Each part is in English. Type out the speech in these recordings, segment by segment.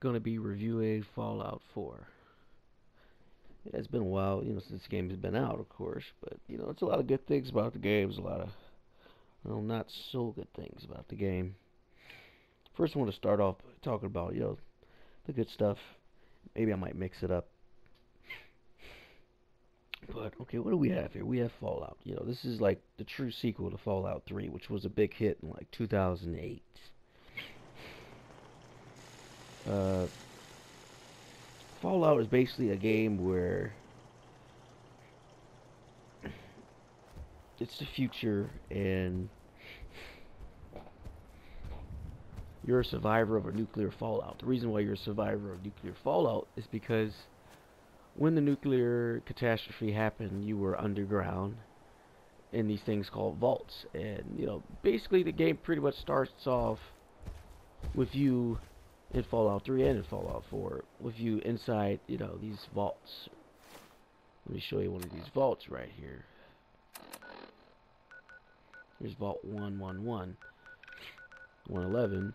going to be reviewing Fallout 4. It's been a while, since the game has been out, of course, but it's a lot of good things about the game. There's a lot of not so good things about the game. First, I want to start off talking about the good stuff. Maybe I might mix it up, but okay, what do we have here? We have Fallout. This is like the true sequel to Fallout 3, which was a big hit in like 2008. Uh, Fallout is basically a game where it's the future and you're a survivor of a nuclear fallout. The reason why you're a survivor of nuclear fallout is because when the nuclear catastrophe happened, you were underground in these things called vaults. And, basically the game pretty much starts off with you in Fallout 3 and in Fallout 4 with you inside, these vaults. Let me show you one of these vaults right here. Here's Vault 111, 111,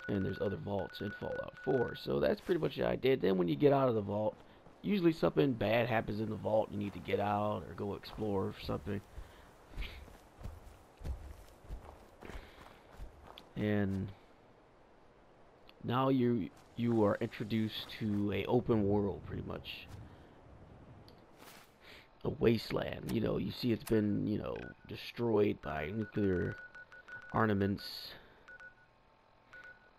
and there's other vaults in Fallout 4. So that's pretty much the idea. Then when you get out of the vault, usually something bad happens in the vault. You need to get out or go explore or something. And now you are introduced to a open world, pretty much. A wasteland. You see it's been, destroyed by nuclear armaments.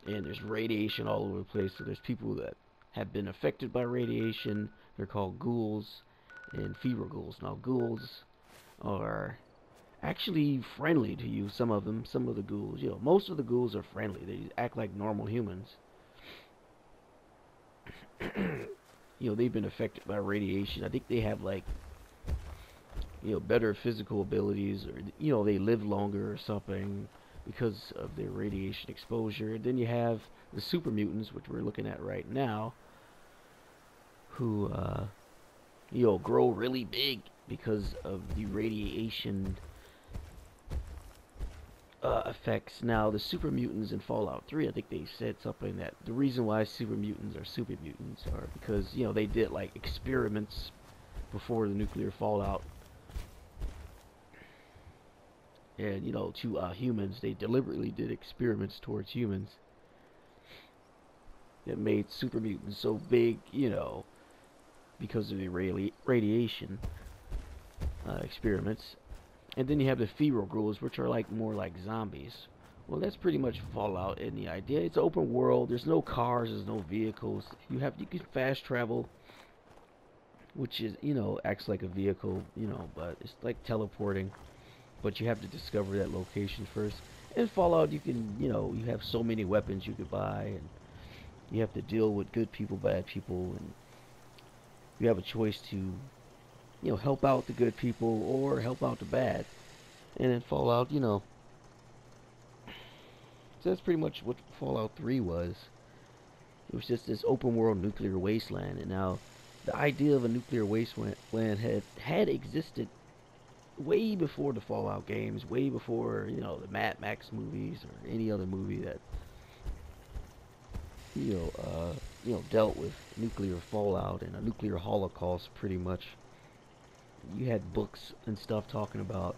And there's radiation all over the place. So there's people that have been affected by radiation. They're called ghouls and fever ghouls. Now, ghouls are actually friendly to you. Some of them, some of the ghouls. Most of the ghouls are friendly. They act like normal humans. They've been affected by radiation. I think they have like better physical abilities, or they live longer or something because of their radiation exposure. And then you have the super mutants, which we're looking at right now, who grow really big because of the radiation effects. Now, the super mutants in Fallout 3, I think they said something that the reason why super mutants are because they did like experiments before the nuclear fallout. And, to humans, they deliberately did experiments towards humans that made super mutants so big, because of the radiation experiments. And then you have the feral ghouls, which are like more like zombies. Well, that's pretty much Fallout in the idea. It's open world. There's no cars. There's no vehicles. You can fast travel, which is acts like a vehicle, but it's like teleporting. But you have to discover that location first. In Fallout, you can, you have so many weapons you could buy, and you have to deal with good people, bad people, and you have a choice to, help out the good people or help out the bad. And in Fallout, so that's pretty much what Fallout 3 was. It was just this open world nuclear wasteland, and now the idea of a nuclear wasteland had existed way before the Fallout games, way before, the Mad Max movies or any other movie that, dealt with nuclear fallout and a nuclear holocaust, pretty much. You had books and stuff talking about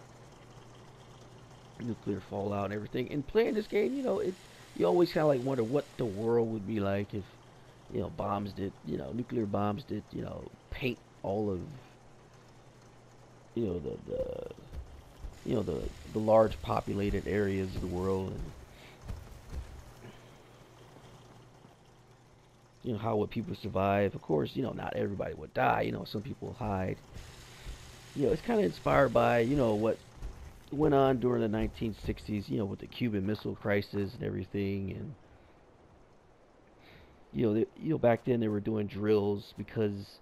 nuclear fallout and everything. And playing this game, you always kind of like wonder what the world would be like if, nuclear bombs did, paint all of the large populated areas of the world, and how would people survive. Of course, not everybody would die. Some people hide. It's kind of inspired by what went on during the 1960s, with the Cuban Missile Crisis and everything. And back then they were doing drills because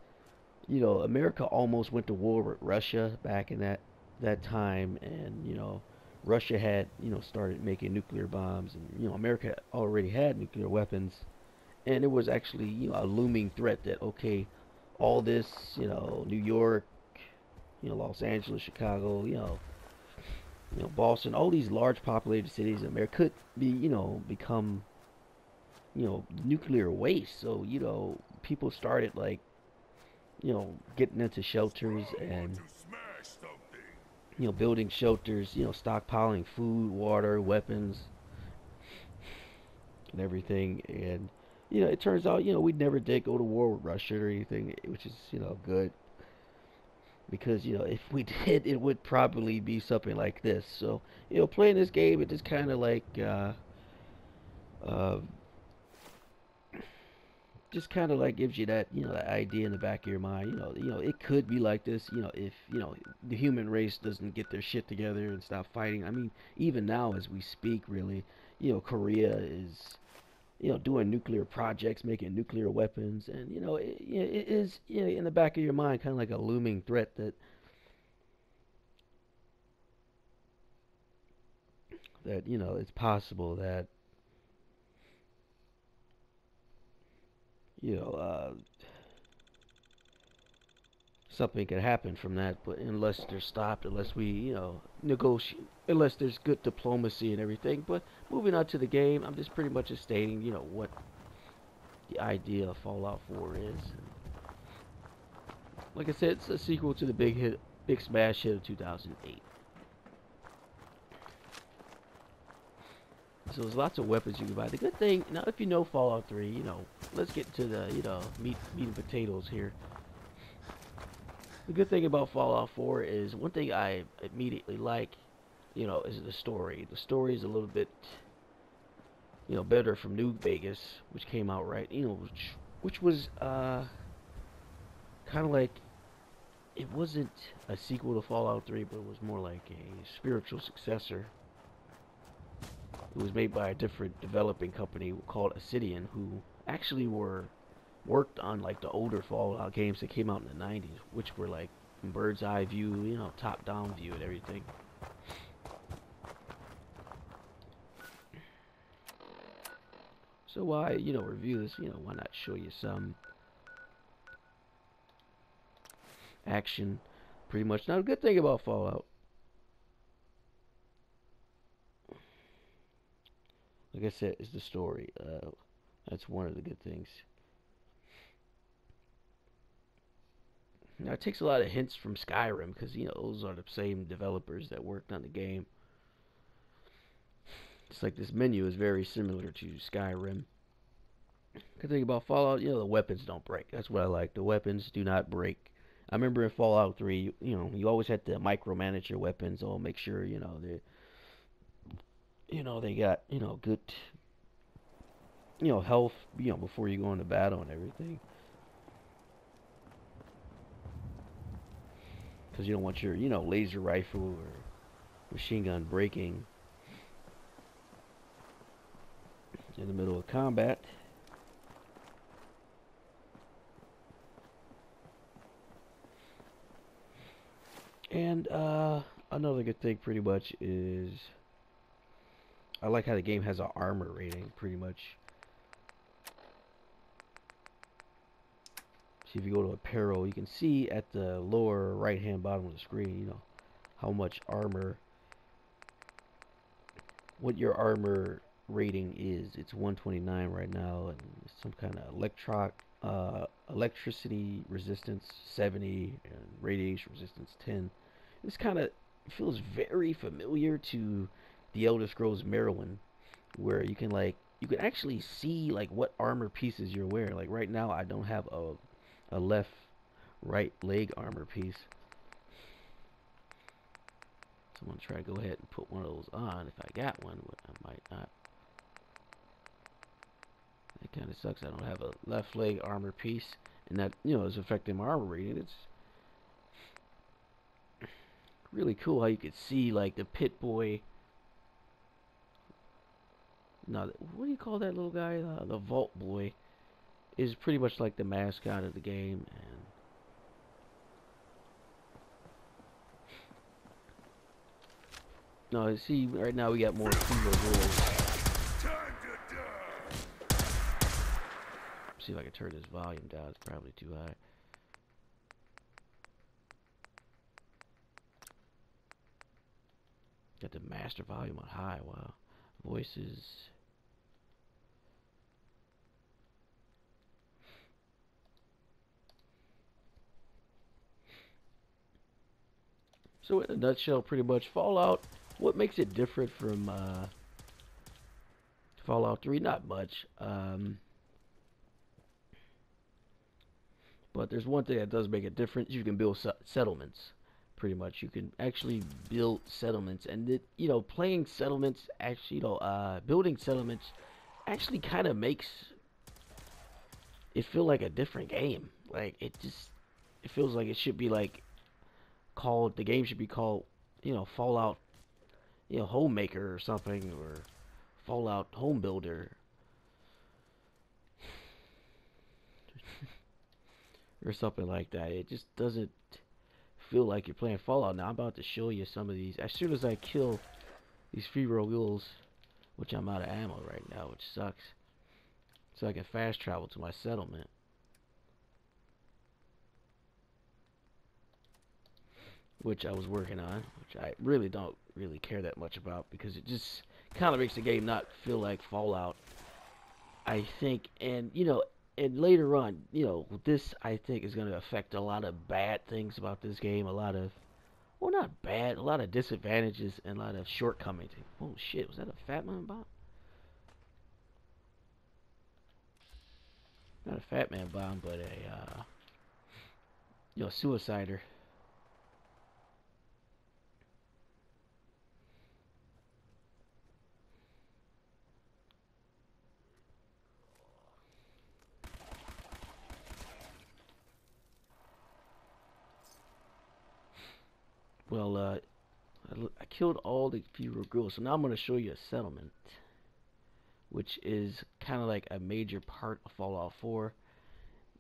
America almost went to war with Russia back in that time. And Russia had started making nuclear bombs, and America already had nuclear weapons. And it was actually a looming threat that, okay, all this, New York, Los Angeles, Chicago, Boston, all these large populated cities in America could be, become nuclear waste. So, people started like, getting into shelters and, building shelters, stockpiling food, water, weapons, and everything. And, it turns out, we never did go to war with Russia or anything, which is, good. Because, if we did, it would probably be something like this. So, playing this game, it just kind of like, uh, gives you that that idea in the back of your mind. It could be like this. If the human race doesn't get their shit together and stop fighting. I mean, even now as we speak, really, Korea is doing nuclear projects, making nuclear weapons, and it is in the back of your mind, kind of like a looming threat that it's possible that you know uh, something could happen from that, but unless they're stopped, unless we, negotiate, unless there's good diplomacy and everything. But moving on to the game, I'm just pretty much just stating, what the idea of Fallout 4 is. Like I said, it's a sequel to the big smash hit of 2008. So there's lots of weapons you can buy. The good thing, now if you know Fallout 3, let's get to the, meat and potatoes here. The good thing about Fallout 4 is one thing I immediately like, is the story. The story is a little bit, better from New Vegas, which came out right, which was kind of like it wasn't a sequel to Fallout 3, but it was more like a spiritual successor. It was made by a different developing company called Obsidian, who actually worked on like the older Fallout games that came out in the 90s, which were like bird's eye view, top down view and everything. So why, review this, why not show you some action pretty much. Now the good thing about Fallout, like I said, is the story. That's one of the good things. Now it takes a lot of hints from Skyrim because those are the same developers that worked on the game. It's like this menu is very similar to Skyrim. Good thing about Fallout, the weapons don't break. That's what I like. The weapons do not break. I remember in Fallout 3, you always had to micromanage your weapons or make sure, they got, good, health, before you go into battle and everything. Because you don't want your, laser rifle or machine gun breaking in the middle of combat. And another good thing pretty much is I like how the game has an armor rating pretty much. See, if you go to apparel, you can see at the lower right hand bottom of the screen, how much armor, what your armor rating is. It's 129 right now, and some kind of electricity resistance 70 and radiation resistance 10. This kind of feels very familiar to the Elder Scrolls Morrowind, where you can actually see like what armor pieces you're wearing. Like right now, I don't have a left right leg armor piece. So I'm gonna try to go ahead and put one of those on if I got one, but I might not. It kind of sucks. I don't have a left leg armor piece, and that is affecting my armor rating. It's really cool how you could see like the Pit Boy. No, what do you call that little guy? The Vault Boy is pretty much like the mascot of the game, and no, see, right now we got more female rules. See if I can turn this volume down. It's probably too high. Got the master volume on high. Wow. Voices. So in a nutshell, pretty much Fallout, what makes it different from Fallout 3? Not much. But there's one thing that does make it different. You can build settlements. Pretty much, you can actually build settlements, and playing settlements actually, building settlements actually kind of makes it feel like a different game. Like it feels like it should be like called. The game should be called, Fallout, Homemaker or something, or Fallout Home Builder, or something like that. It just doesn't feel like you're playing Fallout. Now I'm about to show you some of these. As soon as I kill these feral ghouls, which I'm out of ammo right now, which sucks, so I can fast travel to my settlement. Which I was working on, which I really don't really care that much about because it just kind of makes the game not feel like Fallout, I think. And and later on, this I think is going to affect a lot of bad things about this game. A lot of, well, not bad, a lot of disadvantages and a lot of shortcomings. Oh shit, was that a Fat Man bomb? Not a Fat Man bomb, but a suicider. Well, I killed all the feral ghouls, so now I'm going to show you a settlement, which is kind of like a major part of Fallout 4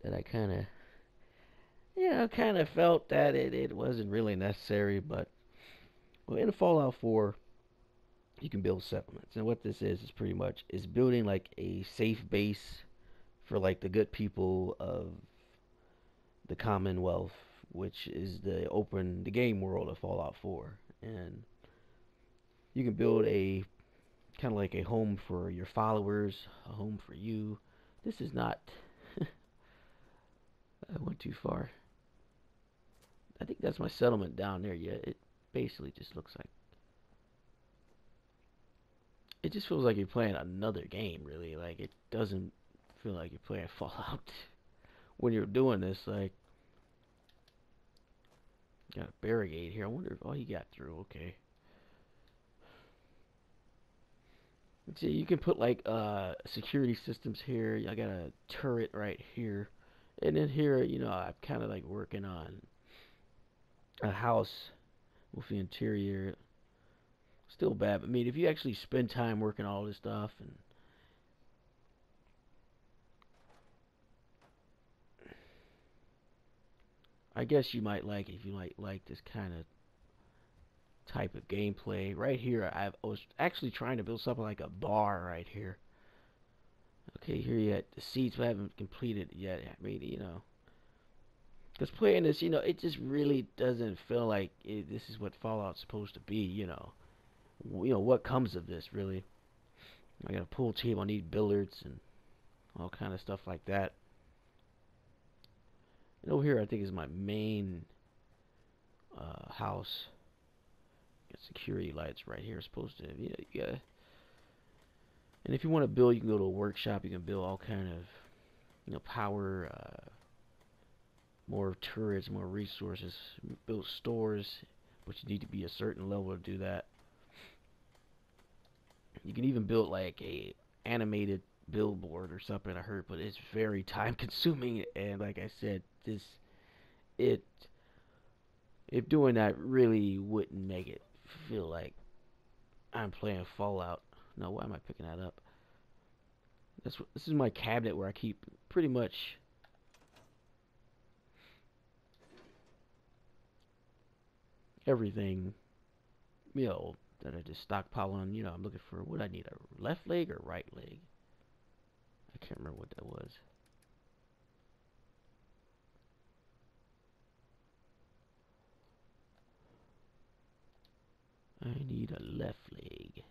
that I kind of, felt that it wasn't really necessary. But well, in Fallout 4, you can build settlements, and what this is pretty much is building like a safe base for like the good people of the Commonwealth, which is the game world of Fallout 4, and you can build a kind of like a home for your followers, a home for you. This is not. I went too far. I think that's my settlement down there. Yeah, it basically just looks like. It just feels like you're playing another game, really. Like, it doesn't feel like you're playing Fallout when you're doing this. Like, got a barricade here. I wonder if, oh, he got through. Okay. Let's see, you can put like security systems here. I got a turret right here. And then here, I'm kind of like working on a house with the interior. Still bad, but I mean, if you actually spend time working on all this stuff, and I guess you might like it if you might like this kind of type of gameplay. Right here, I was actually trying to build something like a bar right here. Okay, here you got the seats, but I haven't completed it yet. I mean, because playing this, it just really doesn't feel like this is what Fallout's supposed to be. What comes of this, really? I got a pool table. I need billiards and all kind of stuff like that. And over here, I think is my main house. Got security lights right here. Supposed to, yeah. And if you want to build, you can go to a workshop. You can build all kind of, power, more turrets, more resources. Build stores, but you need to be a certain level to do that. You can even build like a animated billboard or something, I heard, but it's very time consuming, and like I said, it if doing that really wouldn't make it feel like I'm playing Fallout. No, why am I picking that up? This is my cabinet where I keep pretty much everything, that I just stockpile on. I'm looking for what I need, a left leg or right leg. I can't remember what that was. I need a left leg.